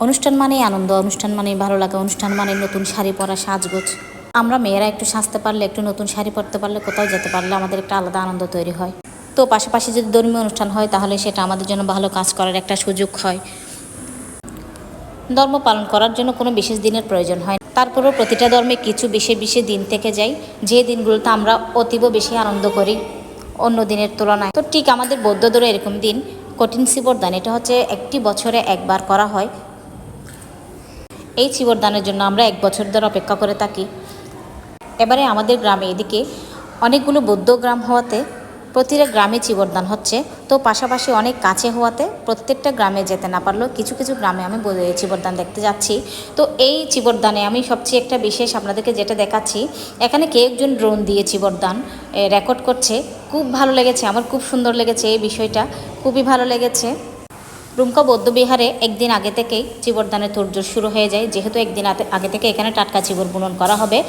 অনুষ্ঠান মানেই আনন্দ, অনুষ্ঠান মানেই ভালো লাগা, অনুষ্ঠান মানে নতুন শাড়ি পরা, সাজগোজ। আমরা মেয়েরা একটু সাজতে পারলে, একটু নতুন শাড়ি পরতে পারলে, কোথাও যেতে পারলে আমাদের একটা আলাদা আনন্দ তৈরি হয়। তো পাশাপাশি যদি ধর্মীয় অনুষ্ঠান হয় তাহলে সেটা আমাদের জন্য ভালো কাজ করার একটা সুযোগ হয়। ধর্ম পালন করার জন্য কোনো বিশেষ দিনের প্রয়োজন হয় না। তারপরেও প্রতিটা ধর্মে কিছু বিশেষ বিশেষ দিন থেকে যায়, যে দিনগুলোতে আমরা অতীব বেশি আনন্দ করি অন্য দিনের তুলনায়। তো ঠিক আমাদের বৌদ্ধ ধর্মে এরকম দিন কঠিন শিবরদান, এটা হচ্ছে একটি বছরে একবার করা হয়। এই শিবরদানের জন্য আমরা 1 বছর ধরে অপেক্ষা করে থাকি। এবারে আমাদের গ্রামে এদিকে অনেকগুলো বৌদ্ধ গ্রাম হওয়াতে প্রতিটা গ্রামে চিবরদান হচ্ছে। তো পাশাপাশি অনেক কাছে হওয়াতে প্রত্যেকটা গ্রামে যেতে না পারলেও কিছু কিছু গ্রামে আমি চিবরদান দেখতে যাচ্ছি। তো এই চিবরদানে আমি সবচেয়ে একটা বিশেষ আপনাদেরকে যেটা দেখাচ্ছি, এখানে কে একজন ড্রোন দিয়ে চিবরদান রেকর্ড করছে। খুব ভালো লেগেছে, আমার খুব সুন্দর লেগেছে এই বিষয়টা, খুবই ভালো লেগেছে। রুমকা বৌদ্ধবিহারে একদিন আগে থেকেই চিবরদানের তোড়জোড় শুরু হয়ে যায়, যেহেতু একদিন আগে থেকে এখানে টাটকা চিবর বুনন করা হবে।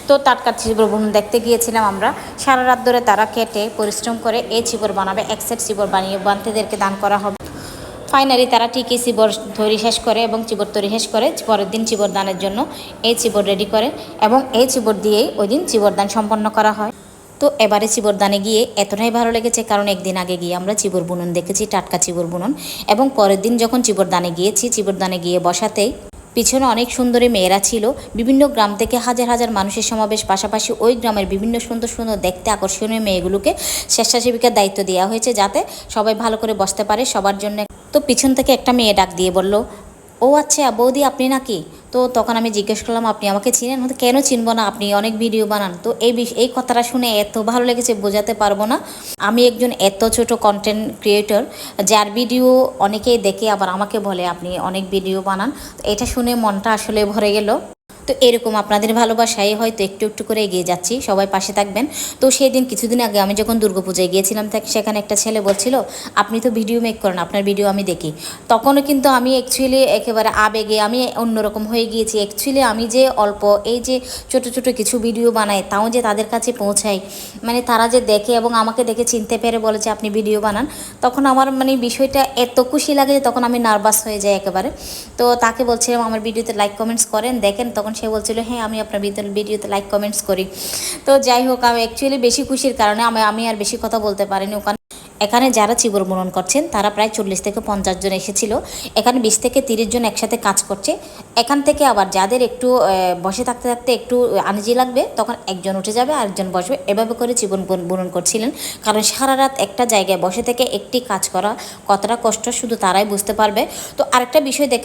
তো টাটকা চিবর বুনন দেখতে গিয়েছিলাম আমরা। সারা রাত ধরে তারা কেটে পরিশ্রম করে এই চিবর বানাবে। 1 সেট চিবর বানিয়ে বান্তেদেরকে দান করা হবে। ফাইনালি তারা ঠিকই চিবর তৈরি শেষ করে এবং চিবর তৈরি শেষ করে পরের দিন চিবর দানের জন্য এই চিবর রেডি করে এবং এই চিবর দিয়েই ওই দিন চিবর দান সম্পন্ন করা হয়। তো এবারে চিবরদানে গিয়ে এতটাই ভালো লেগেছে, কারণ একদিন আগে গিয়ে আমরা চিবর বুনন দেখেছি, টাটকা চিবর বুনন, এবং পরের দিন যখন চিবরদানে গিয়েছি, চিবরদানে গিয়ে বসাতেই পিছনে অনেক সুন্দরী মেয়েরা ছিল। বিভিন্ন গ্রাম থেকে হাজার হাজার মানুষের সমাবেশ, পাশাপাশি ওই গ্রামের বিভিন্ন সুন্দর সুন্দর দেখতে আকর্ষণীয় মেয়েগুলোকে স্বেচ্ছাসেবিকার দায়িত্ব দেওয়া হয়েছে যাতে সবাই ভালো করে বসতে পারে সবার জন্য। তো পিছন থেকে একটা মেয়ে ডাক দিয়ে বলল, ও আচ্ছা বৌদি আপনি নাকি? তো তখন আমি জিজ্ঞেস করলাম, আপনি আমাকে চিনেন? কেন চিনবো না, আপনি অনেক ভিডিও বানান। তো এই কথাটা শুনে এত ভালো লেগেছে, বোঝাতে পারবো না। আমি একজন এত ছোট কন্টেন্ট ক্রিয়েটর যার ভিডিও অনেকেই দেখে আবার আমাকে বলে আপনি অনেক ভিডিও বানান। তো এটা শুনে মনটা আসলে ভরে গেল। তো এরকম আপনাদের ভালোবাসায় হয়তো একটু একটু করে এগিয়ে যাচ্ছি, সবাই পাশে থাকবেন। তো সেই দিন কিছুদিন আগে আমি যখন দুর্গাপূজায় গিয়েছিলাম, সেখানে একটা ছেলে বলছিল, আপনি তো ভিডিও মেক করেন, আপনার ভিডিও আমি দেখি। তখনও কিন্তু আমি অ্যাকচুয়ালি একেবারে আবেগে আমি অন্যরকম হয়ে গিয়েছি। অ্যাকচুয়ালি আমি যে অল্প এই যে ছোটো ছোটো কিছু ভিডিও বানাই, তাও যে তাদের কাছে পৌঁছাই, মানে তারা যে দেখে এবং আমাকে দেখে চিনতে পেরে বলে যে আপনি ভিডিও বানান, তখন আমার মানে বিষয়টা এত খুশি লাগে যে তখন আমি নার্ভাস হয়ে যাই একেবারে। তো তাকে বলছিলাম আমার ভিডিওতে লাইক কমেন্টস করেন, দেখেন। তখন সে বলছিল, হ্যাঁ আমি আপনার ভিডিওতে লাইক কমেন্টস করি। তো যাই হোক, আমি অ্যাকচুয়ালি বেশি খুশির কারণে আমি আর বেশি কথা বলতে পারিনি। এখানে যারা চিবর বুনন করছেন তারা প্রায় 40 থেকে 50 জন এসেছিল। এখানে 20 থেকে 30 জন একসাথে কাজ করছে। এখান থেকে আবার যাদের একটু বসে থাকতে থাকতে একটু আনইজি লাগবে, তখন একজন উঠে যাবে আরেকজন বসবে, এভাবে করে চিবর বুনন করছিলেন। কারণ সারা রাত একটা জায়গায় বসে থেকে একটি কাজ করা কতটা কষ্ট শুধু তারাই বুঝতে পারবে। তো আরেকটা বিষয়